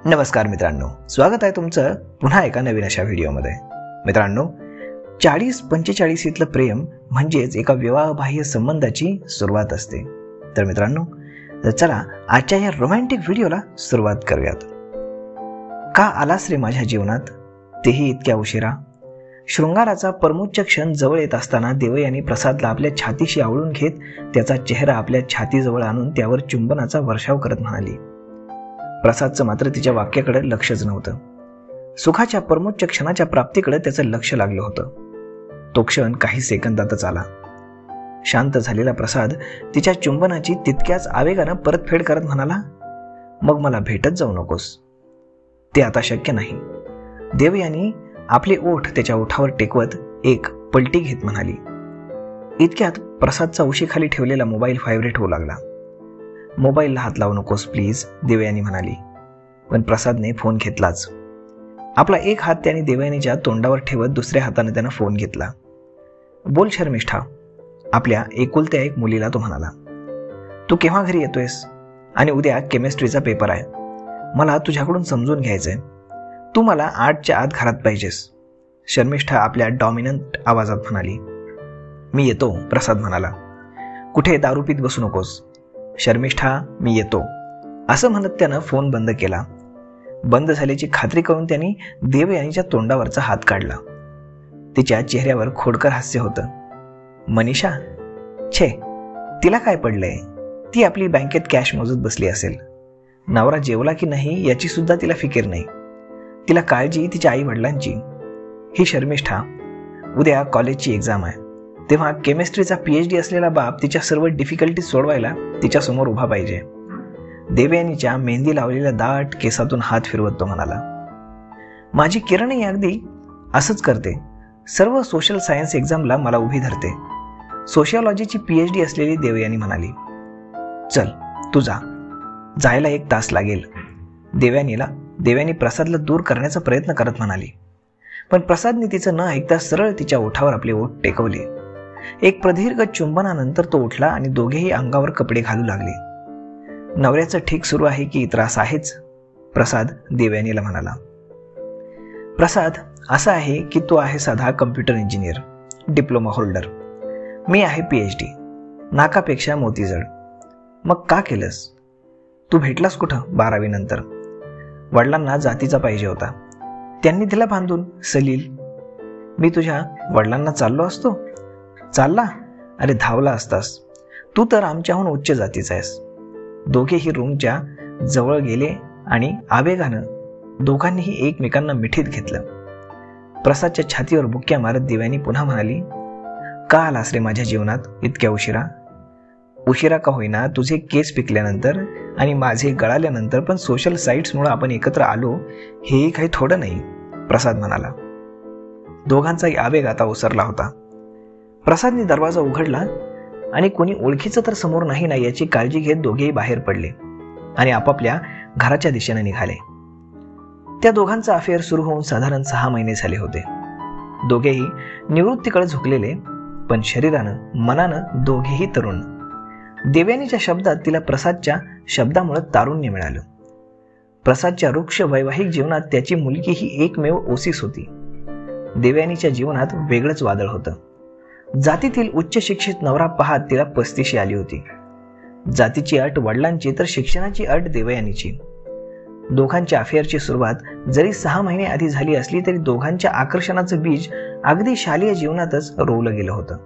नमस्कार मित्रांनो, स्वागत आहे तुमचं पुन्हा एका नवीन अशा व्हिडिओमध्ये. मित्रांनो, 40-45 प्रेम म्हणजेच एका विवाहबाह्य संबंधाची सुरुवात असते. तर मित्रांनो, चला आजच्या या रोमॅन्टिक व्हिडिओला सुरुवात करूयात. का आलास रे माझ्या जीवनात, तेही इतक्या उशिरा. शृंगाराचा परमोच्च क्षण जवळ येत असताना देवयानी प्रसादला आपल्या छातीशी आवळून घेत त्याचा चेहरा आपल्या छातीजवळ आणून त्यावर चुंबनाचा वर्षाव करत म्हणाली. प्रसादचं मात्र तिच्या वाक्याकडे लक्षच नव्हतं. सुखाच्या परमोच्च क्षणाच्या प्राप्तीकडे त्याचं लक्ष लागलं होतं. तो क्षण काही सेकंदातच आला. शांत झालेला प्रसाद तिच्या चुंबनाची तितक्याच आवेगानं परतफेड करत म्हणाला, मग मला भेटत जाऊ नकोस. ते आता शक्य नाही. देवयानी आपले ओठ त्याच्या ओठावर टेकवत एक पलटी घेत म्हणाली. इतक्यात प्रसादचा उशीखाली ठेवलेला मोबाईल व्हायब्रेट होऊ लागला. मोबाईलला हात लावू नकोस प्लीज, देवयानी म्हणाली. पण प्रसादने फोन घेतलाच. आपला एक हात त्याने देवयानीच्या तोंडावर ठेवत दुसऱ्या हाताने त्यानं फोन घेतला. बोल शर्मिष्ठा, आपल्या एकुलत्या एक मुलीला तो म्हणाला. तू केव्हा घरी येतोयस? आणि उद्या केमिस्ट्रीचा पेपर आहे. मला तुझ्याकडून समजून घ्यायचंय. तू मला 8च्या आत घरात पाहिजेस, शर्मिष्ठा आपल्या डॉमिनंट आवाजात म्हणाली. मी येतो, प्रसाद म्हणाला. कुठे दारू पीत बसू नकोस, शर्मिष्ठा मी येतो, असं म्हणत त्यानं फोन बंद केला. बंद झाल्याची खात्री करून त्यांनी देवयानीच्या तोंडावरचा हात काढला. तिच्या चेहऱ्यावर खोडकर हास्य होतं. मनीषा? छे, तिला काय पडलंय? ती आपली बँकेत कॅश मोजत बसली असेल. नवरा जेवला की नाही याची सुद्धा तिला फिकीर नाही. तिला काळजी तिच्या आई वडिलांची. ही शर्मिष्ठा, उद्या कॉलेजची एक्झाम आहे, तेव्हा केमिस्ट्रीचा PhD असलेला बाप तिच्या सर्व डिफिकल्टी सोडवायला तिच्या समोर उभा पाहिजे. देवयानीच्या मेहंदी लावलेल्या दाट केसातून हात फिरवत तो म्हणाला. माझी किरणही अगदी असंच करते. सर्व सोशल सायन्स एक्झामला मला उभी धरते. सोशिओलॉजीची PhD असलेली देवयानी म्हणाली. चल तू जा, जायला 1 तास लागेल, देवयानी प्रसादला दूर करण्याचा प्रयत्न करत म्हणाली. पण प्रसादने तिचं न ऐकता सरळ तिच्या ओठावर आपले ओठ टेकवले. एक प्रदीर्घ चुंबनानंतर तो उठला आणि दोघेही अंगावर कपडे घालू लागले. नवऱ्याचं ठीक सुरू आहे की त्रास आहेच, प्रसाद देवयानीला म्हणाला. प्रसाद, असा आहे की तो आहे साधा कम्प्युटर इंजिनियर, डिप्लोमा होल्डर. मी आहे PhD, नाकापेक्षा मोतीजड. मग का केलंस? तू भेटलास कुठं 12वी नंतर? वडिलांना जातीचा पाहिजे होता, त्यांनी दिला बांधून. सलील, मी तुझ्या वडिलांना चाललो असतो? चालला? अरे धावला असतास. तू तर आमच्याहून उच्च जातीचा आहेस. दोघेही रूमच्या जवळ गेले आणि आवेगानं दोघांनीही एकमेकांना मिठीत घेतलं. प्रसादच्या छातीवर बुक्क्या मारत देवयानी पुन्हा म्हणाली. का आलास रे माझ्या जीवनात इतक्या उशिरा? उशिरा का होईना, तुझे केस पिकल्यानंतर आणि माझे गळाल्यानंतर, पण सोशल साईट्समुळे आपण एकत्र आलो, हेही काही थोडं नाही, प्रसाद म्हणाला. दोघांचाही आवेग आता ओसरला होता. प्रसादने दरवाजा उघडला आणि कोणी ओळखीचं तर समोर नाही ना याची काळजी घेत दोघेही बाहेर पडले आणि आपापल्या घराच्या दिशेने निघाले. त्या दोघांचा अफेअर सुरू होऊन साधारण 6 महिने झाले होते. दोघेही निवृत्तीकडे झुकलेले, पण शरीरानं मनानं दोघेही तरुण. देवयानीच्या शब्दात तिला प्रसादच्या शब्दामुळे तारुण्य मिळालं. प्रसादच्या वृक्ष वैवाहिक जीवनात त्याची मुलगी ही एकमेव ओसीस होती. देवयानीच्या जीवनात वेगळंच वादळ होतं. जातीतील उच्च शिक्षित नवरा पाहत तिला 35शी आली होती. जातीची अट वडिलांची तर शिक्षणाची अट देवयानीची. दोघांच्या अफेअरची सुरुवात जरी 6 महिने आधी झाली असली तरी दोघांच्या आकर्षणाचं बीज अगदी शालेय जीवनातच रोवलं गेलं होतं.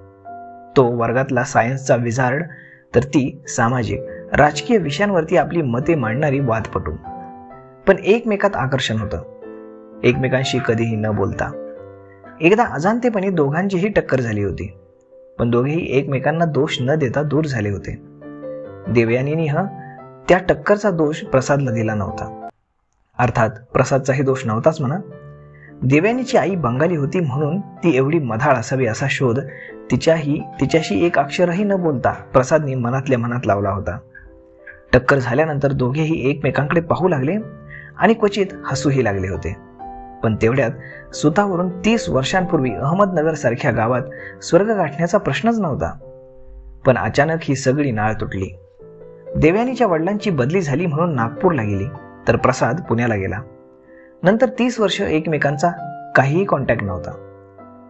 तो वर्गातला सायन्सचा विझार्ड, तर ती सामाजिक राजकीय विषयांवरती आपली मते मांडणारी वादपटू. पण एकमेकात आकर्षण होतं, एकमेकांशी कधीही न बोलता. एकदा अजाणतेपणी दोघांचीही टक्कर झाली होती, पण दोघेही एकमेकांना दोष न देता दूर झाले होते. देवयानीने त्या टक्करचा दोष प्रसादला दिला नव्हता. अर्थात प्रसादचाही दोष नव्हताच म्हणा. देवयानीची आई बंगाली होती म्हणून ती एवढी मधाळ असावी असा शोध तिच्याशी एक अक्षरही न बोलता प्रसादने मनातल्या मनात लावला होता. टक्कर झाल्यानंतर दोघेही एकमेकांकडे पाहू लागले आणि क्वचित हसूही लागले होते. पण तेवढ्यात सुतावरून 30 वर्षांपूर्वी अहमदनगर सारख्या गावात स्वर्ग गाठण्याचा प्रश्नच नव्हता. पण अचानक ही सगळी नाळ तुटली. देवयानीच्या वडिलांची बदली झाली म्हणून नागपूरला गेली. तर प्रसाद पुण्याला गेला. नंतर 30 वर्ष एकमेकांचा काहीही कॉन्टॅक्ट नव्हता.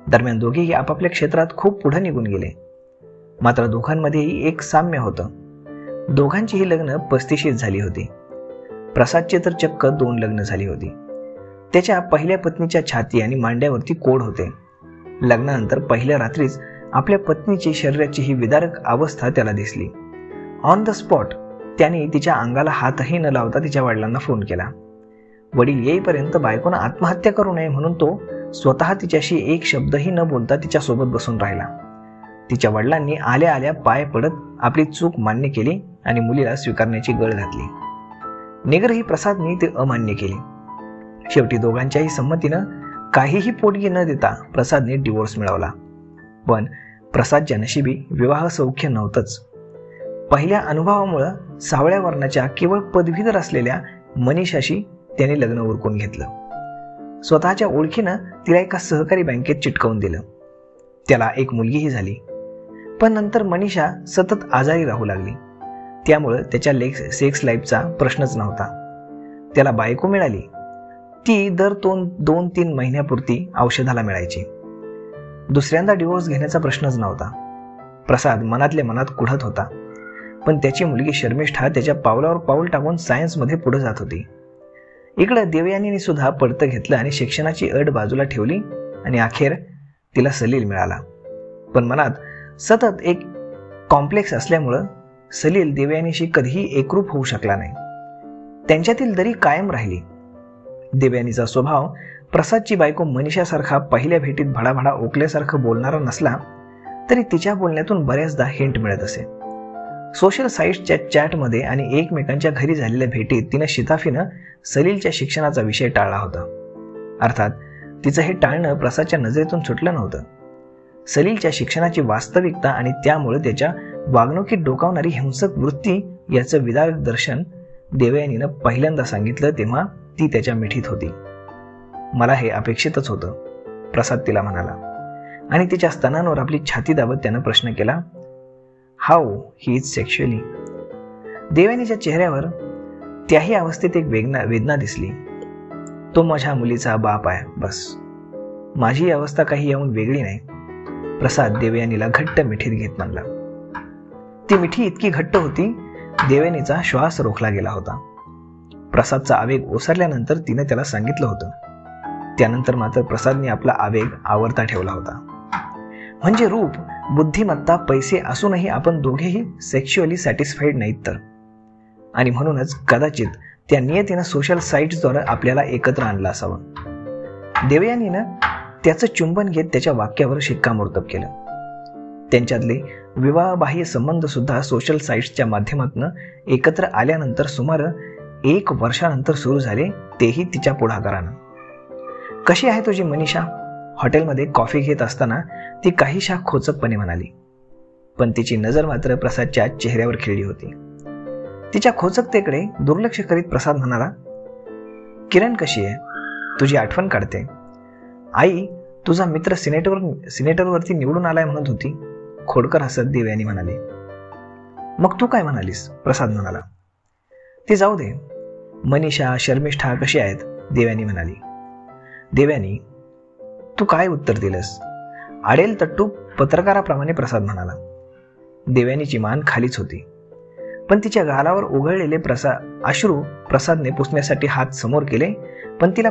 दरम्यान दोघेही आपापल्या क्षेत्रात खूप पुढे निघून गेले. मात्र दोघांमध्येही एक साम्य होतं. दोघांचीही लग्न 35शीत झाली होती. प्रसादची तर चक्क 2 लग्न झाली होती. त्याच्या पहिल्या पत्नीच्या छाती आणि मांड्यावरती कोड होते. लग्नानंतर पहिल्या रात्रीच आपल्या पत्नीची शरीराची ही विदारक अवस्था त्याला दिसली. ऑन द स्पॉट त्याने तिच्या अंगाला हातही न लावता तिच्या वडिलांना फोन केला. वडील येईपर्यंत बायकोनं आत्महत्या करू नये म्हणून तो स्वतः तिच्याशी एक शब्दही न बोलता तिच्यासोबत बसून राहिला. तिच्या वडिलांनी आल्या आल्या पाय पडत आपली चूक मान्य केली आणि मुलीला स्वीकारण्याची गळ घातली. निग्रही प्रसादने ते अमान्य केले. शेवटी दोघांच्याही संमतीनं काहीही पोटगी न देता प्रसादने डिवोर्स मिळवला. पण प्रसादच्या नशिबी विवाह सौख्य नव्हतंच. पहिल्या अनुभवामुळं सावळ्या वर्णाच्या केवळ पदवीधर असलेल्या मनीषाशी त्याने लग्न उरकून घेतलं. स्वतःच्या ओळखीनं तिला एका सहकारी बँकेत चिटकवून दिलं. त्याला एक मुलगीही झाली. पण नंतर मनीषा सतत आजारी राहू लागली. त्यामुळं त्याच्या सेक्स लाईफचा प्रश्नच नव्हता. त्याला बायको मिळाली. ती दर 2-3 महिन्यापुरती औषधाला मिळायची. दुसऱ्यांदा डिवोर्स घेण्याचा प्रश्नच नव्हता. प्रसाद मनातल्या मनात कुढत होता. पण त्याची मुलगी शर्मिष्ठा त्याच्या पावलावर पाऊल टाकून सायन्समध्ये पुढे जात होती. इकडं देवयानीने सुद्धा पडतं घेतलं आणि शिक्षणाची अट बाजूला ठेवली आणि अखेर तिला सलील मिळाला. पण मनात सतत एक कॉम्प्लेक्स असल्यामुळं सलील देवयानीशी कधीही एकरूप होऊ शकला नाही. त्यांच्यातील दरी कायम राहिली. देवयानीचा स्वभाव प्रसादची बायको मनीषासारखा पहिल्या भेटीत भडाभडा ओकल्यासारखं बोलणारा नसला तरी तिच्या बोलण्यातून बऱ्याचदा हिंट मिळत असे. सोशल साईट्सच्या चॅटमध्ये आणि एकमेकांच्या घरी झालेल्या भेटीत तिनं शिताफीनं सलीलच्या शिक्षणाचा विषय टाळला होता. अर्थात तिचं हे टाळणं प्रसादच्या नजरेतून सुटलं नव्हतं. सलीलच्या शिक्षणाची वास्तविकता आणि त्यामुळे त्याच्या वागणुकीत डोकावणारी हिंसक वृत्ती याचं विदारक दर्शन देवयानीनं पहिल्यांदा सांगितलं तेव्हा ती त्याच्या मिठीत होती. मला हे अपेक्षितच होतं, प्रसाद तिला म्हणाला आणि तिच्या स्तनांवर आपली छाती दाबत त्यानं प्रश्न केला, हाऊ ही इज सेक्शुअली. देवयानीच्या चेहऱ्यावर त्याही अवस्थेत एक वेदना दिसली. तो माझ्या मुलीचा बाप आहे बस. माझी अवस्था काही येऊन वेगळी नाही, प्रसाद देवयानीला घट्ट मिठीत घेत म्हणला. ती मिठी इतकी घट्ट होती देवयानीचा श्वास रोखला गेला होता. प्रसादचा आवेग ओसरल्यानंतर तिने त्याला सांगितलं होतं. त्यानंतर मात्र प्रसादने आपला आवेग आवरता ठेवला होता. म्हणजे रूप, बुद्धिमत्ता, पैसे असूनही आपण दोघेही सेक्शुअली सॅटिस्फाईड नाहीत तर. आणि म्हणूनच कदाचित त्या नियतीनं सोशल साईट्सद्वारे आपल्याला एकत्र आणलं असावं. देवयानीनं त्याचं चुंबन घेत त्याच्या वाक्यावर शिक्कामोर्तब केलं. त्यांच्यातले विवाहबाह्य संबंध सुद्धा सोशल साईट्सच्या माध्यमातून एकत्र आल्यानंतर सुमारे 1 वर्षानंतर सुरू झाले, तेही तिच्या पुढाकारानं. कशी आहे तुझी मनीषा? हॉटेलमध्ये कॉफी घेत असताना ती काहीशा खोचकपणे म्हणाली. पण तिची नजर मात्र प्रसादच्या चेहऱ्यावर खिळली होती. तिच्या खोचकतेकडे दुर्लक्ष करीत प्रसाद म्हणाला, किरण कशी आहे? तुझी आठवण काढते. आई तुझा मित्र सिनेटरवरती निवडून आलाय म्हणत होती. खोडकर हसत देवयानी म्हणाली. मग तू काय म्हणालीस? प्रसाद म्हणाला. ते जाऊ दे. मनीषा, शर्मिष्ठा कशी आहेत? देवयानी म्हणाली. देवयानी तू काय उत्तर दिलंस? आडेल तट्टू पत्रकाराप्रमाणे प्रसाद म्हणाला. देवयानीची मान खालीच होती. पण तिच्या गालावर उघळलेले अश्रू प्रसादने पुसण्यासाठी हात समोर केले. पण तिला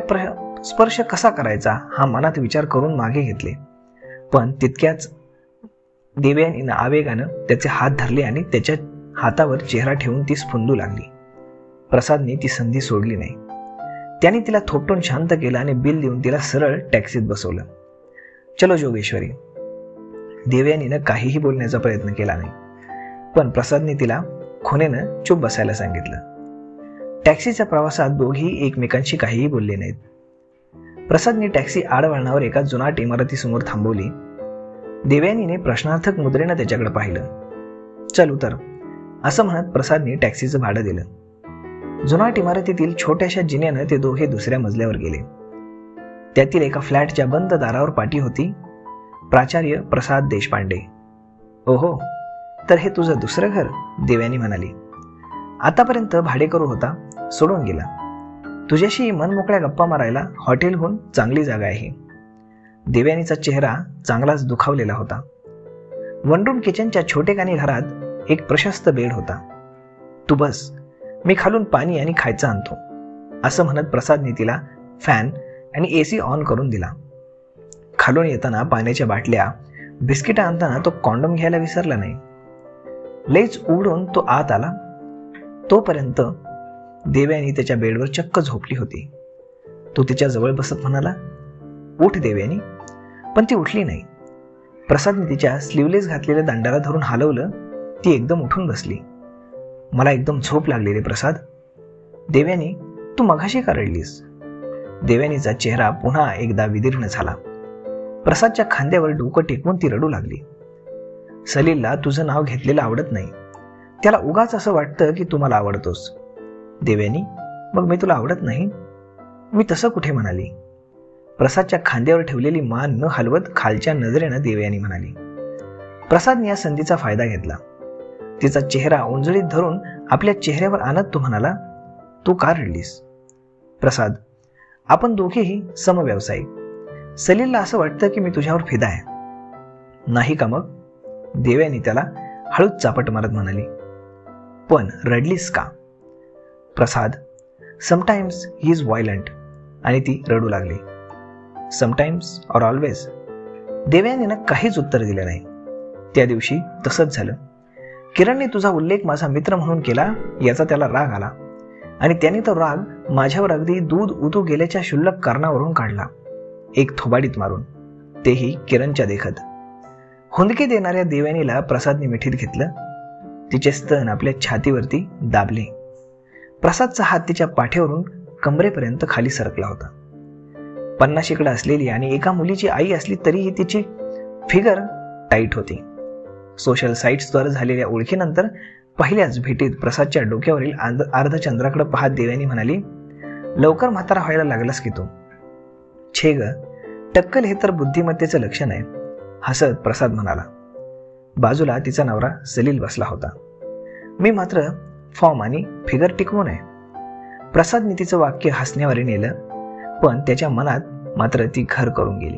स्पर्श कसा करायचा हा मनात विचार करून मागे घेतले. पण तितक्याच देवयानीनं आवेगानं त्याचे हात धरले आणि त्याच्या हातावर चेहरा ठेवून ती स्फुंदू लागली. प्रसादने ती संधी सोडली नाही. त्याने तिला थोपटून शांत केलं आणि बिल देऊन तिला सरळ टॅक्सीत बसवलं. चलो जोगेश्वरी. देवयानीनं काहीही बोलण्याचा प्रयत्न केला नाही. पण प्रसादने तिला खुणेनं चूप बसायला सांगितलं. टॅक्सीच्या प्रवासात दोघेही एकमेकांशी काहीही बोलले नाहीत. प्रसादने टॅक्सी आडवळणावर एका जुनाट इमारतीसमोर थांबवली. देवयानीने प्रश्नार्थक मुद्रेनं त्याच्याकडे पाहिलं. चल उतर, असं म्हणत प्रसादने टॅक्सीचं भाडं दिलं. जुनाट इमारतीतील छोट्याशा जिन्यानं ते दोघे दुसऱ्या मजल्यावर गेले. त्यातील एका फ्लॅटच्या बंद दारावर पाटी होती, प्राचार्य प्रसाद देशपांडे. ओहो, तर हे तुझं दुसरं घर? देवयानी म्हणाली. आतापर्यंत भाडेकरू होता, सोडून गेला. तुझ्याशी मनमोकळ्या गप्पा मारायला हॉटेलहून चांगली जागा आहे. देवयानीचा चेहरा चांगलाच दुखावलेला होता. वन रूम किचनच्या छोटेखानी घरात एक प्रशस्त बेड होता. तू बस, मी खालून पाणी आणि खायचं आणतो, असं म्हणत प्रसादने तिला फॅन आणि AC ऑन करून दिला. खालून येताना पाण्याच्या बाटल्या, बिस्किट आणताना तो कॉन्डोम घ्यायला विसरला नाही. लईच उघडून तो आत आला. तोपर्यंत देवयानी त्याच्या बेडवर चक्क झोपली होती. तो तिच्या जवळ बसत म्हणाला, उठ देवयानी. पण ती उठली नाही. प्रसादने तिच्या स्लीवलेस घातलेल्या दांडाला धरून हलवलं. ती एकदम उठून बसली. मला एकदम झोप लागली रे प्रसाद. देवयानी, तू मघाशी का रडलीस? देवयानीचा चेहरा पुन्हा एकदा विदीर्ण झाला. प्रसादच्या खांद्यावर डोकं टेकवून ती रडू लागली. सलीलला तुझं नाव घेतलेलं आवडत नाही. त्याला उगाच असं वाटतं की तू मला आवडतोस. देवयानी, मग मी तुला आवडत नाही? मी तसं कुठे म्हणाली? प्रसादच्या खांद्यावर ठेवलेली मान न हलवत खालच्या नजरेनं देवयानी म्हणाली. प्रसादने या संधीचा फायदा घेतला. तिचा चेहरा उंजळीत धरून आपल्या चेहऱ्यावर आणत तो म्हणाला, तू का रडलीस? प्रसाद, आपण दोघेही समव्यवसायिक. सलीलला असं वाटतं की मी तुझ्यावर फिदा आहे. नाही का मग? देवयानी त्याला हळूच चापट मारत म्हणाली. पण रडलीस का? प्रसाद, समटाइम्स ही इज व्हायलंट. आणि ती रडू लागली. Sometimes or always? देवयानीनं काहीच उत्तर दिलं नाही. त्या दिवशी तसंच झालं. किरणने तुझा उल्लेख माझा मित्र म्हणून केला याचा त्याला राग आला आणि त्याने तो राग माझ्यावर अगदी दूध उतू गेल्याच्या क्षुल्लक कारणावरून काढला, एक थोबाडीत मारून, तेही किरणच्या देखत. हुंदके देणाऱ्या देवयानीला प्रसादने मिठीत घेतलं. तिचे स्तन आपल्या छातीवरती दाबले. प्रसादचा हात तिच्या पाठीवरून कमरेपर्यंत खाली सरकला होता. 50कडे असलेली आणि एका मुलीची आई असली तरीही तिची फिगर टाईट होती. सोशल साईट्सद्वारे झालेल्या ओळखीनंतर पहिल्याच भेटीत प्रसादच्या डोक्यावरील अर्धचंद्राकडे पाहत देवयानी म्हणाली, लवकर म्हातारा व्हायला लागलास की तू. छे ग, टक्कल हे तर बुद्धिमत्तेचं लक्षण आहे, हसत प्रसाद म्हणाला. बाजूला तिचा नवरा सलील बसला होता. मी मात्र फॉर्म आणि फिगर टिकवून आहे. प्रसादने तिचं वाक्य हसण्यावारे नेलं, पण त्याच्या मनात मात्र ती घर करून गेली.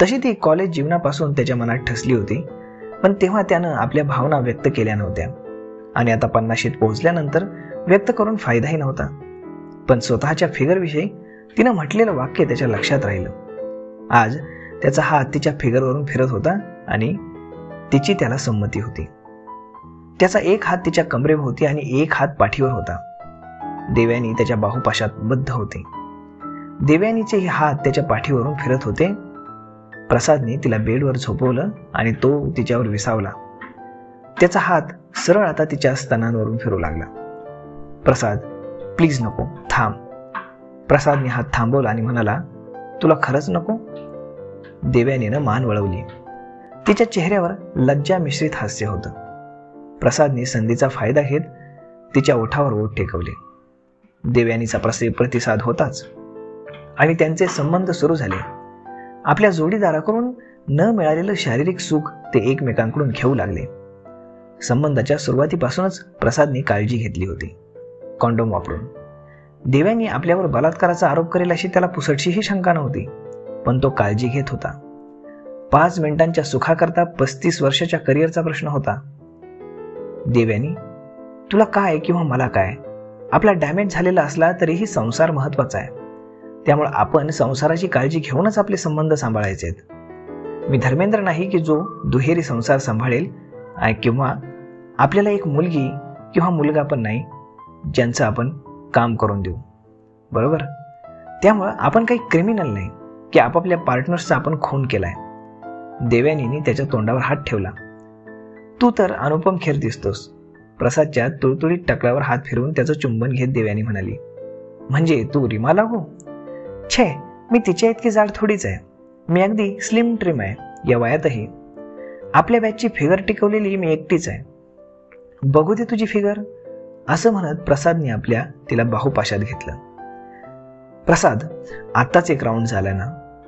तशी ती कॉलेज जीवनापासून त्याच्या मनात ठसली होती, पण तेव्हा त्यानं आपल्या भावना व्यक्त केल्या नव्हत्या आणि आता 50शीत पोहोचल्यानंतर व्यक्त करून फायदाही नव्हता. पण स्वतःच्या फिगरविषयी तिनं म्हटलेलं वाक्य त्याच्या लक्षात राहिलं. आज त्याचा हात तिच्या फिगरवरून फिरत होता आणि तिची त्याला संमती होती. त्याचा एक हात तिच्या कमरेभोवती आणि एक हात पाठीवर होता. देवयानी त्याच्या बाहुपाशात बद्ध होते. देवयानीचे हात त्याच्या पाठीवरून फिरत होते. प्रसादने तिला बेडवर झोपवलं आणि तो तिच्यावर विसावला. त्याचा हात सरळ आता तिच्या स्तनांवरून फिरू लागला. प्रसाद, प्लीज नको, थांब. प्रसादने हात थांबवला आणि म्हणाला, तुला खरंच नको? देवयानीनं मान वळवली. तिच्या चेहऱ्यावर लज्जा मिश्रित हास्य होतं. प्रसादने संधीचा फायदा घेत तिच्या ओठावर ओठ टेकवले. देवयानीचा प्रतिसाद होताच आणि त्यांचे संबंध सुरू झाले. आपल्या जोडीदाराकडून न मिळालेलं शारीरिक सुख ते एकमेकांकडून घेऊ लागले. संबंधाच्या सुरुवातीपासूनच प्रसादने काळजी घेतली होती, कॉन्डोम वापरून. देवयानी आपल्यावर बलात्काराचा आरोप करेल अशी त्याला पुसटशीही शंका नव्हती, पण तो काळजी घेत होता. 5 मिनिटांच्या सुखाकरता 35 वर्षाच्या करिअरचा प्रश्न होता. देवयानी, तुला काय किंवा मला काय, आपला डॅमेज झालेला असला तरीही संसार महत्वाचा आहे. त्यामुळे आपण संसाराची काळजी घेऊनच आपले संबंध सांभाळायचे आहेत. मी धर्मेंद्र नाही की जो दुहेरी संसार सांभाळेल, किंवा आपल्याला एक मुलगी किंवा मुलगा पण नाही ज्यांचं आपण काम करून देऊ, बरोबर? त्यामुळे आपण काही क्रिमिनल नाही की आपापल्या पार्टनर्सचा आपण खून केलाय. देवयानीने त्याच्या तोंडावर हात ठेवला. तू तर अनुपम खेर दिसतोस. प्रसादच्या तुळतुळीत टकल्यावर हात फिरवून त्याचं चुंबन घेत देवयानी म्हणाली, म्हणजे तू रीमा लागू? छे, मी तिच्या इतकी जाड थोडीच आहे. मी अगदी स्लिम ट्रिम आहे. या वयातही आपल्या बॅचची फिगर टिकवलेली मी एकटीच आहे. बघू दे तुझी फिगर, असं म्हणत प्रसादने तिला बाहुपाशात घेतलं. प्रसाद, आत्ताच एक राऊंड झाला ना,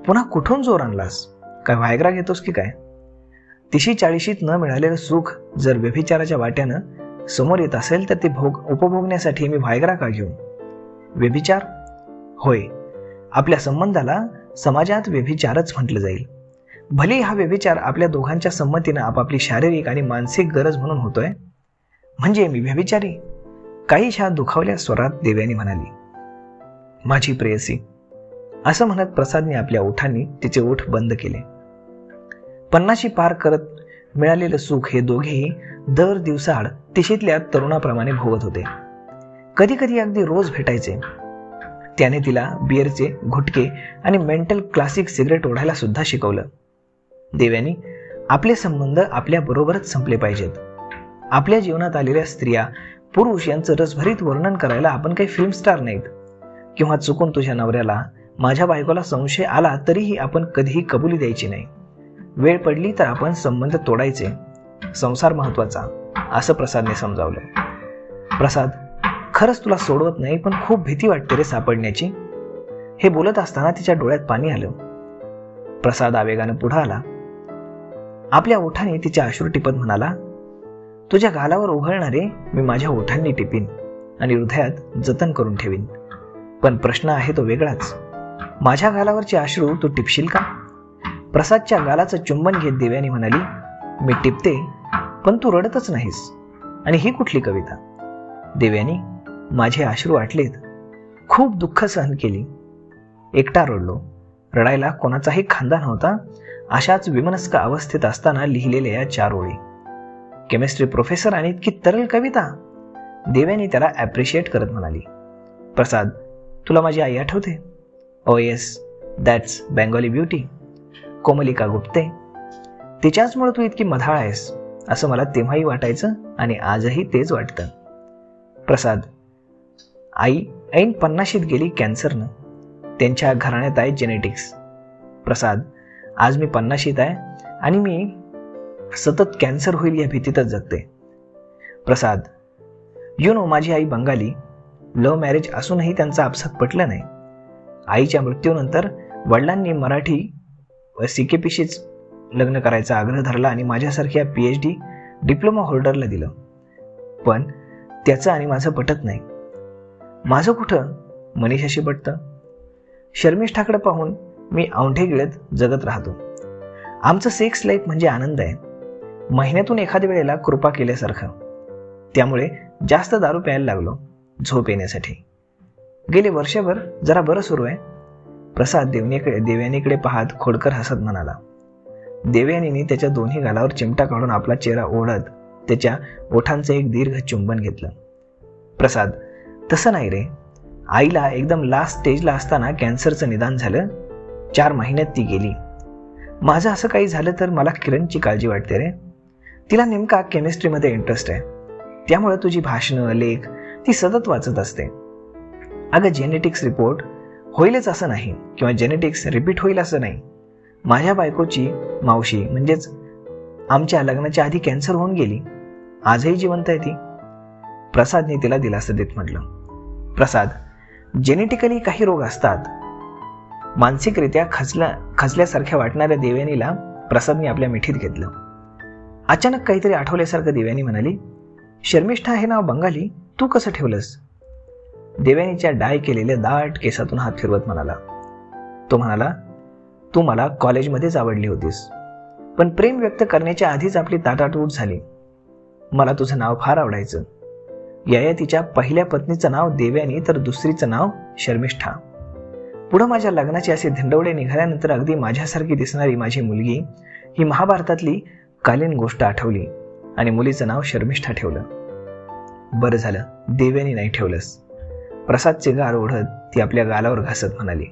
पुन्हा कुठून जोर आणलास? काय व्हायग्रा घेतोस की काय? 30-40शीत न मिळालेलं सुख जर व्यभिचाराच्या वाट्यानं समोर येत असेल तर ते उपभोगण्यासाठी मी व्हायग्रा का घेऊ? व्यभिचार? होय, आपल्या संबंधाला समाजात व्यभिचारच म्हटलं जाईल. भले हा व्यभिचार आपल्या दोघांच्या संमतीनं आपापली शारीरिक आणि मानसिक गरज म्हणून होतोय. म्हणजे मी व्यभिचारी? काहीशा दुखावल्या स्वरात देवयानी म्हणाली. माझी प्रेयसी, असं म्हणत प्रसादने आपल्या ओठांनी तिचे ओठ बंद केले. 50 पार करत मिळालेलं सुख हे दोघेही दर दिवसाआड तिशीतल्या तरुणाप्रमाणे भोगत होते. कधी कधी अगदी रोज भेटायचे. त्याने तिला बिअरचे घुटके आणि मेंटल क्लासिक सिगरेट ओढायला सुद्धा शिकवलं. देवयानी, आपले संबंध आपल्या बरोबरच संपले पाहिजेत. आपल्या जीवनात आलेल्या स्त्रिया पुरुष यांचं रसभरीत वर्णन करायला आपण काही फिल्म स्टार नाहीत. किंवा चुकून तुझ्या नवऱ्याला माझ्या बायकोला संशय आला तरीही आपण कधीही कबुली द्यायची नाही. वेळ पडली तर आपण संबंध तोडायचे. संसार महत्वाचा, असं प्रसादने समजावलं. प्रसाद, खरंच तुला सोडवत नाही, पण खूप भीती वाटते रे सापडण्याची. हे बोलत असताना तिच्या डोळ्यात पाणी आलं. प्रसाद आवेगानं पुढे आला. आपल्या ओठांनी तिच्या अश्रू टिपत म्हणाला, तुझ्या गालावर उघळणारे मी माझ्या ओठांनी टिपीन आणि हृदयात जतन करून ठेवीन. पण प्रश्न आहे तो वेगळाच. माझ्या गालावरचे अश्रू तू टिपशील का? प्रसादच्या गालाचं चुंबन घेत देवयानी म्हणाली, मी टिपते, पण तू रडतच नाहीस. आणि ही कुठली कविता? देवयानी, माझे अश्रू आटलेत. खूप दुःख सहन केली. एकटा रडलो. रडायला कोणाचाही खांदा नव्हता. अशाच विमनस्क अवस्थेत असताना लिहिलेल्या या 4 ओळी. केमिस्ट्री प्रोफेसर आणि इतकी तरल कविता? देवयानी त्याला ॲप्रिशिएट करत म्हणाली. प्रसाद, तुला माझी आई आठवते? Oh yes, that's Bengali beauty, Komalika Gupte. तिच्याचमुळे तू इतकी मधाळ आहेस, असं मला तेव्हाही वाटायचं आणि आजही तेच वाटतं. प्रसाद, आई ऐन 50शीत गेली कॅन्सरनं. त्यांच्या घराण्यात आहे जेनेटिक्स. प्रसाद, आज मी 50शीत आहे आणि मी सतत कॅन्सर होईल या भीतीतच जगते. प्रसाद, माझी आई बंगाली. लव्ह मॅरेज असूनही त्यांचं आपसात पटलं नाही. आईच्या मृत्यूनंतर वडिलांनी मराठी CKPशीच लग्न करायचा आग्रह धरला आणि माझ्यासारख्या PhD डिप्लोमा होल्डरला दिलं. पण त्याचं आणि माझं पटत नाही. माझं कुठं मनीषाशी पटतं? शर्मिष्ठाकडे पाहून मी औंढे गिळत जगत राहतो. आमचं सेक्स लाईफ म्हणजे आनंद आहे. महिन्यातून एखाद्या वेळेला कृपा केल्यासारखं. त्यामुळे जास्त दारू प्यायला लागलो झोप येण्यासाठी. गेले वर्षभर जरा बरं सुरू आहे. प्रसाद देवयानीकडे पाहत खोडकर हसत म्हणाला. देवयानीने त्याच्या दोन्ही गालावर चिमटा काढून आपला चेहरा ओढत त्याच्या ओठांचं एक दीर्घ चुंबन घेतलं. प्रसाद, तसं नाही रे. आईला एकदम लास्ट स्टेजला असताना कॅन्सरचं निदान झालं. 4 महिन्यात ती गेली. माझं असं काही झालं तर मला किरणची काळजी वाटते रे. तिला नेमका केमिस्ट्रीमध्ये इंटरेस्ट आहे. त्यामुळे तुझी भाषणं, लेख ती सतत वाचत असते. अगं, जेनेटिक्स रिपोर्ट होईलच असं नाही, किंवा जेनेटिक्स रिपीट होईल असं नाही. माझ्या बायकोची मावशी म्हणजेच आमच्या लग्नाच्या आधी कॅन्सर होऊन गेली. आजही जिवंत आहे ती. प्रसादने तिला दिलासा देत म्हटलं. प्रसाद, जेनेटिकली काही रोग असतात. मानसिकरित्या खचल्यासारख्या वाटणाऱ्या देवयानीला प्रसादने आपल्या मिठीत घेतलं. अचानक काहीतरी आठवल्यासारखं देवयानी म्हणाली, शर्मिष्ठा हे नाव बंगाली तू कसं ठेवलंस? देवयानीच्या डाय केलेल्या दाट केसातून हात फिरवत म्हणाला. तो म्हणाला, तू मला कॉलेजमध्येच आवडली होतीस, पण प्रेम व्यक्त करण्याच्या आधीच आपली ताटातूट झाली. मला तुझं नाव फार आवडायचं. ययातीच्या पहिल्या पत्नीचं नाव देवयानी तर दुसरीचं नाव शर्मिष्ठा. पुढं माझ्या लग्नाचे असे धिंडवडे निघाल्यानंतर अगदी माझ्यासारखी दिसणारी माझी मुलगी ही महाभारतातली कालीन गोष्ट आठवली आणि मुलीचं नाव शर्मिष्ठा ठेवलं. बरं झालं देवयानी नाही ठेवलंस. प्रसादचे गाल ओढत ती आपल्या गालावर घासत म्हणाली.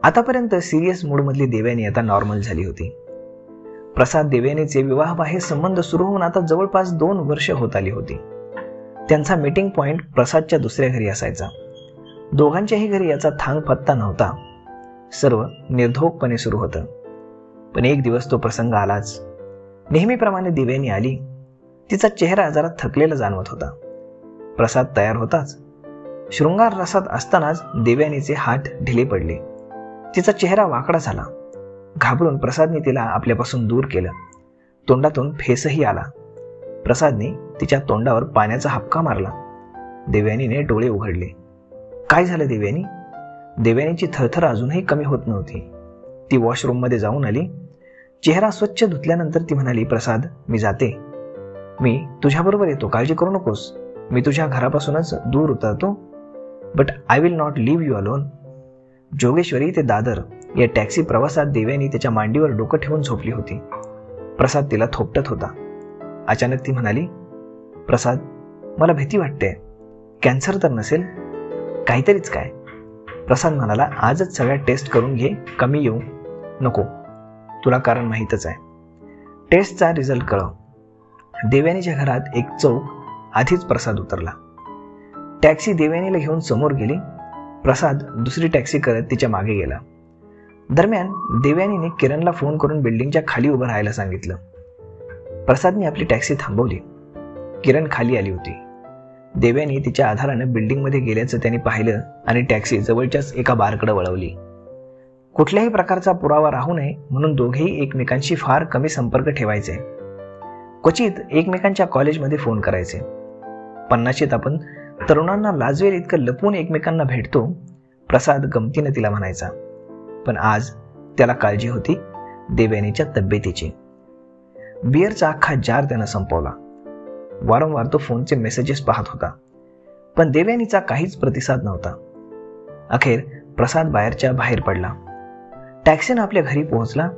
आतापर्यंत सिरियस मूडमधली देवयानी आता नॉर्मल झाली होती. प्रसाद देवयानीचे विवाहबाह्य संबंध सुरू होऊन आता जवळपास 2 वर्ष होत आली होती. त्यांचा मीटिंग पॉइंट प्रसादच्या दुसऱ्या घरी असायचा. दोघांच्याही घरी याचा थांग पत्ता नव्हता. सर्व निर्धोकपणे सुरू होतं. पण एक दिवस तो प्रसंग आलाच. नेहमीप्रमाणे देवयानी आली. तिचा चेहरा जरा थकलेला जाणवत होता. प्रसाद तयार होताच. शृंगार रसात असतानाच देवयानीचे हात ढिले पडले. तिचा चेहरा वाकडा झाला. घाबरून प्रसादने तिला आपल्यापासून दूर केलं. तोंडातून फेसही आला. प्रसादने तिच्या तोंडावर पाण्याचा हपका मारला. देवयानीने डोळे उघडले. काय झालं देवयानी? देवयानीची थरथर अजूनही कमी होत नव्हती. ती वॉशरूममध्ये जाऊन आली. चेहरा स्वच्छ धुतल्यानंतर ती म्हणाली, प्रसाद, मी जाते. मी तुझ्याबरोबर येतो, काळजी करू नकोस. मी तुझ्या घरापासूनच दूर उतरतो. But I will not leave you alone. Jogeshwari ते दादर या टॅक्सी प्रवासात देवयानी त्याच्या मांडीवर डोकं ठेवून झोपली होती. प्रसाद तिला थोपटत होता. अचानक ती म्हणाली, प्रसाद, मला भीती वाटते. कॅन्सर तर नसेल? काहीतरीच काय? प्रसाद म्हणाला, आजच सगळ्या टेस्ट करून घे, कमी येऊ नको. तुला कारण माहीतच आहे. टेस्टचा रिझल्ट कळव. देवयानीच्या घरात एक चौक आधीच प्रसाद उतरला. टॅक्सी देवयानीला घेऊन समोर गेली. प्रसाद दुसरी टॅक्सी करत तिच्या मागे गेला. दरम्यान देवयानीने किरणला फोन करून बिल्डिंगच्या खाली उभं राहायला सांगितलं. प्रसादने आपली टॅक्सी थांबवली. किरण खाली आली होती. देवयानी तिच्या आधारानं बिल्डिंगमध्ये गेल्याचं त्यांनी पाहिलं आणि टॅक्सी जवळच्याच एका बारकडे वळवली. कुठल्याही प्रकारचा पुरावा राहू नये म्हणून दोघेही एकमेकांशी फार कमी संपर्क ठेवायचे. क्वचित एकमेकांच्या कॉलेजमध्ये फोन करायचे. 50शीत आपण तरुणांना लाजवेल इतकं लपून एकमेकांना भेटतो, प्रसाद गमतीनं तिला म्हणायचा. पण आज त्याला काळजी होती देवयानीच्या तब्येतीची. बिअरचा अख्खा जार त्यानं संपवला. वारंवार तो फोनचे मेसेजेस पाहत होता, पण देवयानीचा काहीच प्रतिसाद नव्हता. अखेर प्रसाद बाहेरच्या बाहेर पडला. टॅक्सीनं आपल्या घरी पोहोचला.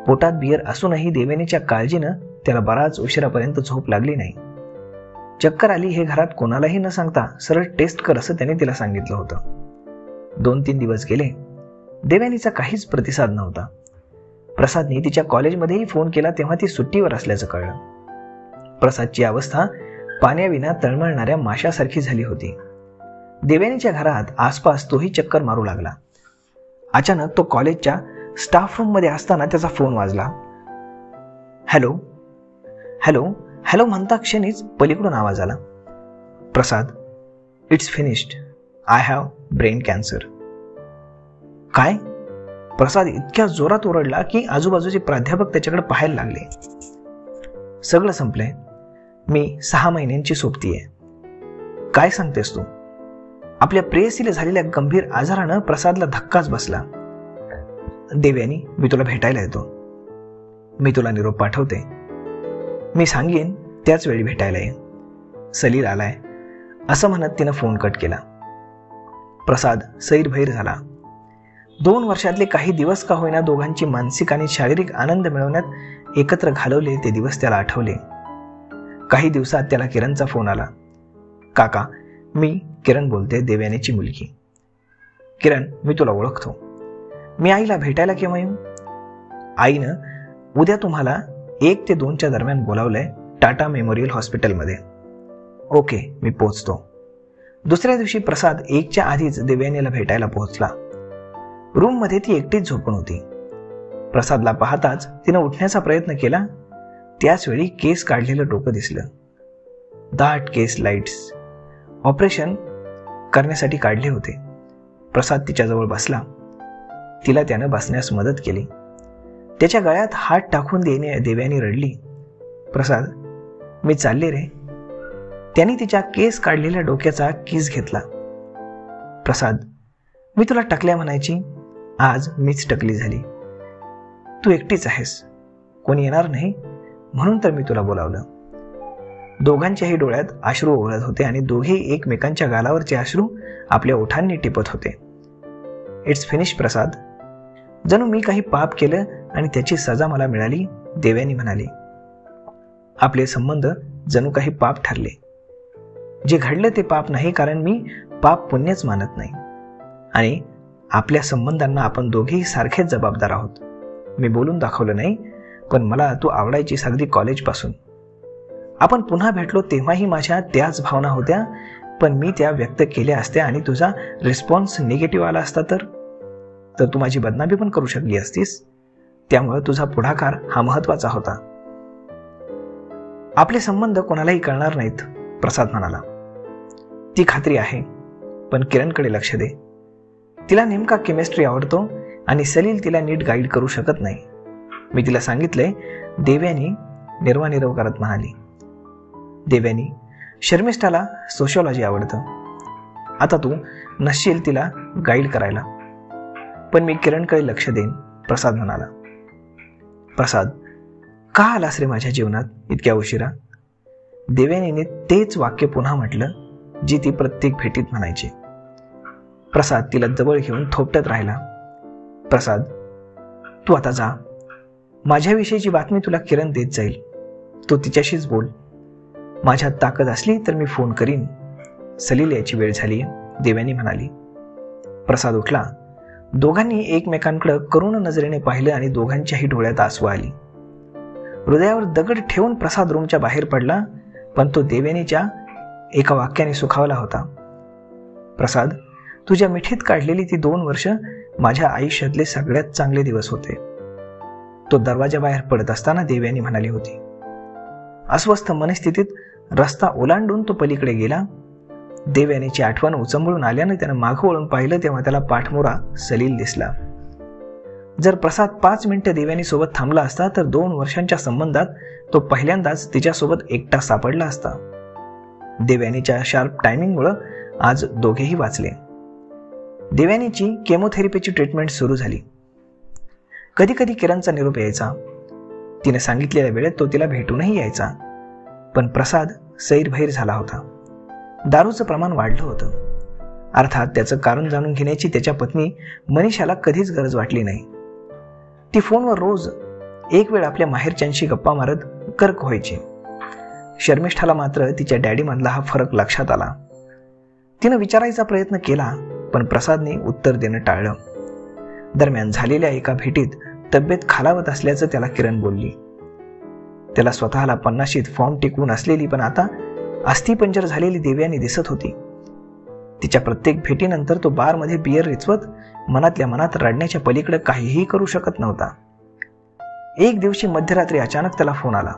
पोटात बिअर असूनही देवयानीच्या काळजीनं त्याला बराच उशिरापर्यंत झोप लागली नाही. चक्कर आली हे घरात कोणालाही न सांगता सरळ टेस्ट कर असं त्याने तिला सांगितलं होतं. 2-3 दिवस गेले. देवयानीचा काहीच प्रतिसाद नव्हता. प्रसादने तिच्या कॉलेजमध्येही फोन केला तेव्हा ती सुट्टीवर असल्याचं कळलं. प्रसादची अवस्था पाण्याविना तळमळणाऱ्या माशासारखी झाली होती. देवयानीच्या घरात आसपास तोही चक्कर मारू लागला. अचानक तो कॉलेजच्या स्टाफ रूम मध्ये असताना त्याचा फोन वाजला. हॅलो हॅलो हॅलो म्हणता क्षणीच पलीकडून आवाज आला. Prasad, it's finished. I have brain cancer. काय? प्रसाद इतक्या जोरात ओरडला की आजूबाजूचे प्राध्यापक त्याच्याकडे पाहायला लागले. सगळं संपलंय. मी 6 महिन्यांची सोबती आहे. काय सांगतेस तू? आपल्या प्रेयसीला झालेल्या गंभीर आजारानं प्रसादला धक्काच बसला. देवयानी, मी तुला भेटायला येतो. मी तुला निरोप पाठवते. मी सांगेन त्याच वेळी भेटायला ये. सलील आलाय असं म्हणत तिनं फोन कट केला. प्रसाद सैरभैर झाला. 2 वर्षातले काही दिवस का होईना दोघांची मानसिक आणि शारीरिक आनंद मिळवण्यात एकत्र घालवले ते दिवस त्याला आठवले. काही दिवसात त्याला किरणचा फोन आला. काका, मी किरण बोलते, देवयानीची मुलगी. किरण, मी तुला ओळखतो. मी आईला भेटायला केव्हा येऊ? आईनं उद्या तुम्हाला 1 ते 2च्या दरम्यान बोलावलंय टाटा मेमोरियल हॉस्पिटलमध्ये. ओके, मी पोहोचतो. दुसऱ्या दिवशी प्रसाद 1च्या आधीच देवयानीला भेटायला पोहोचला. रूममध्ये ती एकटीच झोपून होती. प्रसादला पाहताच तिनं उठण्याचा प्रयत्न केला. त्याच वेळी केस काढलेलं डोकं दिसलं. दाट केस, लाईट्स. ऑपरेशन करण्यासाठी काढले होते. प्रसाद तिच्याजवळ बसला. तिला त्यानं बसण्यास मदत केली. त्याच्या गळ्यात हात टाकून देवयानी रडली. प्रसाद, मी चालले रे. त्याने तिच्या केस काढलेल्या डोक्याचा किस घेतला. प्रसाद, मी तुला टकल्या म्हणायची, आज मीच टकली झाली. तू एकटीच आहेस, कोणी येणार नाही म्हणून तर मी तुला बोलावलं. दोघांच्याही डोळ्यात अश्रू ओघळत होते आणि दोघेही एकमेकांच्या गालावरचे अश्रू आपल्या ओठांनी टिपत होते. इट्स फिनिश प्रसाद. जणू मी काही पाप केलं आणि त्याची सजा मला मिळाली, देवयानी म्हणाली. आपले संबंध जणू काही पाप ठरले. जे घडलं ते पाप नाही, कारण मी पाप पुण्यच मानत नाही आणि आपल्या संबंधांना आपण दोघेही सारखेच जबाबदार आहोत. मी बोलून दाखवलं नाही, पण मला तू आवडायचीस अगदी कॉलेजपासून. आपण पुन्हा भेटलो तेव्हाही माझ्या त्याच भावना होत्या, पण मी त्या व्यक्त केल्या असत्या आणि तुझा रिस्पॉन्स निगेटिव्ह आला असता तर तू माझी बदनामी पण करू शकली असतीस. त्यामुळे तुझा पुढाकार हा महत्वाचा होता. आपले संबंध कोणालाही कळणार नाहीत, प्रसाद म्हणाला. ती खात्री आहे, पण किरणकडे लक्ष दे. तिला नेमका केमिस्ट्री आवडतो आणि सलील तिला नीट गाईड करू शकत नाही. मी तिला सांगितलंय, देवयानी निर्वानिरव करत म्हणाली. देवयानी, शर्मिष्ठाला सोशिओलॉजी आवडतं. आता तू नसशील तिला गाईड करायला. पण मी किरणकडे लक्ष देईन, प्रसाद म्हणाला. प्रसाद, का आलास रे माझ्या जीवनात इतक्या उशिरा? देवयानीने तेच वाक्य पुन्हा म्हटलं जी ती प्रत्येक भेटीत म्हणायची. प्रसाद तिला जवळ घेऊन थोपटत राहिला. प्रसाद, तू आता जा. माझ्याविषयीची बातमी तुला किरण देत जाईल. तू तिच्याशीच बोल. माझ्यात ताकद असली तर मी फोन करीन. सलील यायची वेळ झाली, देवयानी म्हणाली. प्रसाद उठला. दोघांनी एकमेकांकडे करुण नजरेने पाहिलं आणि दोघांच्याही डोळ्यात आसू आली. हृदयावर दगड ठेवून प्रसाद रूमच्या बाहेर पडला, पण तो देवयानीच्या एका वाक्याने सुखावला होता. प्रसाद, तुझ्या मिठीत काढलेली ती 2 वर्ष माझ्या आयुष्यातले सगळ्यात चांगले दिवस होते. तो दरवाजाबाहेर पडत असताना देवयानी म्हणाली होती. अस्वस्थ मनस्थितीत रस्ता ओलांडून तो पलीकडे गेला. देवयानीची आठवण उचंबळून आल्यानं त्यानं मागं वळून पाहिलं तेव्हा त्याला पाठमोरा सलील दिसला. जर प्रसाद 5 मिनिटं देवयानी सोबत थांबला असता तर 2 वर्षांच्या संबंधात तो पहिल्यांदाच तिच्यासोबत एकटा सापडला असता. देवयानीच्या शार्प टायमिंगमुळे आज दोघेही वाचले. देवयानीची केमोथेरपीची ट्रीटमेंट सुरू झाली. कधी कधी किरणचा निरोप यायचा. तिने सांगितलेल्या वेळेत तो तिला भेटूनही यायचा. पण प्रसाद सैरभैर झाला होता. दारूचं प्रमाण वाढलं होतं. अर्थात त्याचं कारण जाणून घेण्याची त्याच्या पत्नी मनीषाला कधीच गरज वाटली नाही. ती फोनवर रोज एक वेळ आपल्या माहेरच्यांशी गप्पा मारत कर्क व्हायची. शर्मिष्ठाला मात्र तिच्या डॅडीमधला हा फरक लक्षात आला. तिनं विचारायचा प्रयत्न केला, पण प्रसादने उत्तर देणं टाळलं. दरम्यान झालेल्या एका भेटीत तब्येत खालावत असल्याचं त्याला किरण बोलली. त्याला स्वतःला 50शीत फॉर्म टिकवून असलेली पण आता अस्थिपंजर झालेली देवयानी दिसत होती. तिच्या प्रत्येक भेटीनंतर तो बारमध्ये बियर रिचवत मनातल्या मनात रडण्याच्या पलीकडे काहीही करू शकत नव्हता. एक दिवशी मध्यरात्री अचानक त्याला फोन आला.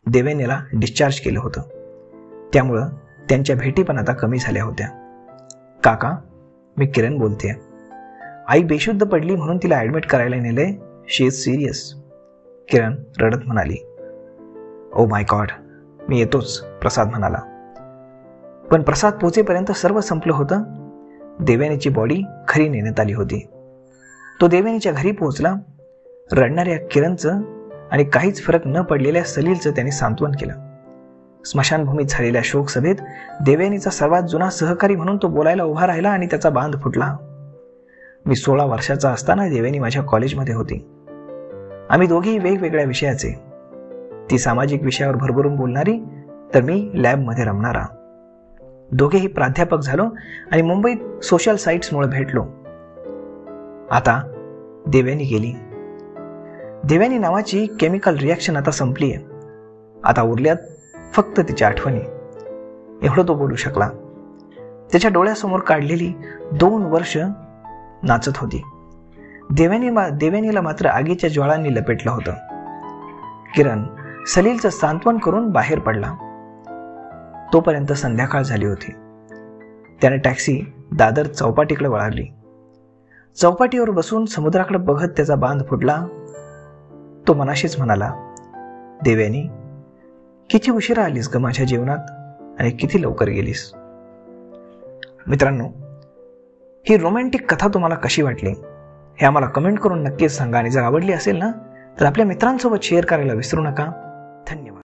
देवयानीला डिस्चार्ज केलं होतं. त्यामुळं त्यांच्या भेटी पण आता कमी झाल्या होत्या. काका, मी किरण बोलतेय. आई बेशुद्ध पडली म्हणून तिला ऍडमिट करायला नेलंय. शी इज सिरियस. किरण रडत म्हणाली. ओ माय गॉड, मी येतोच, प्रसाद म्हणाला. पण प्रसाद पोचेपर्यंत सर्व संपलं होतं. देवयानीची बॉडी घरी नेण्यात आली होती. तो देवयानीच्या घरी पोहोचला. रडणाऱ्या किरणचं आणि काहीच फरक न पडलेल्या सलीलचं त्याने सांत्वन केलं. स्मशानभूमीत झालेल्या शोक सभेत देवयानीचा सर्वात जुना सहकारी म्हणून तो बोलायला उभा राहिला आणि त्याचा बांध फुटला. मी 16 वर्षाचा असताना देवयानी माझ्या कॉलेजमध्ये होती. आम्ही दोघेही वेगवेगळ्या विषयाचे. ती सामाजिक विषयावर भरभरून बोलणारी, तर मी लॅबमध्ये रमणारा. दोघेही प्राध्यापक झालो आणि मुंबईत सोशल साईट्समुळे भेटलो. आता देवयानी गेली. देवयानी नावाची केमिकल रिॲक्शन आता संपली आहे. आता उरल्यात फक्त तिच्या आठवणी. एवढं तो बोलू शकला. त्याच्या डोळ्यासमोर काढलेली 2 वर्ष नाचत होती. देवयानीला मात्र आगीच्या ज्वाळांनी लपेटलं होतं. किरण सलीलचं सांत्वन करून बाहेर पडला. तोपर्यंत संध्याकाळ झाली होती. त्याने टॅक्सी दादर चौपाटीकडे वळाली. चौपाटीवर बसून समुद्राकडे बघत त्याचा बांध फुटला. तो मनाशीच म्हणाला, देवयानी, किती उशिरा आलीस ग माझ्या जीवनात आणि किती लवकर गेलीस. मित्रांनो, ही रोमॅन्टिक कथा तुम्हाला कशी वाटली हे आम्हाला कमेंट करून नक्कीच सांगा. आणि जर आवडली असेल ना तर आपल्या मित्रांसोबत शेअर करायला विसरू नका. धन्यवाद.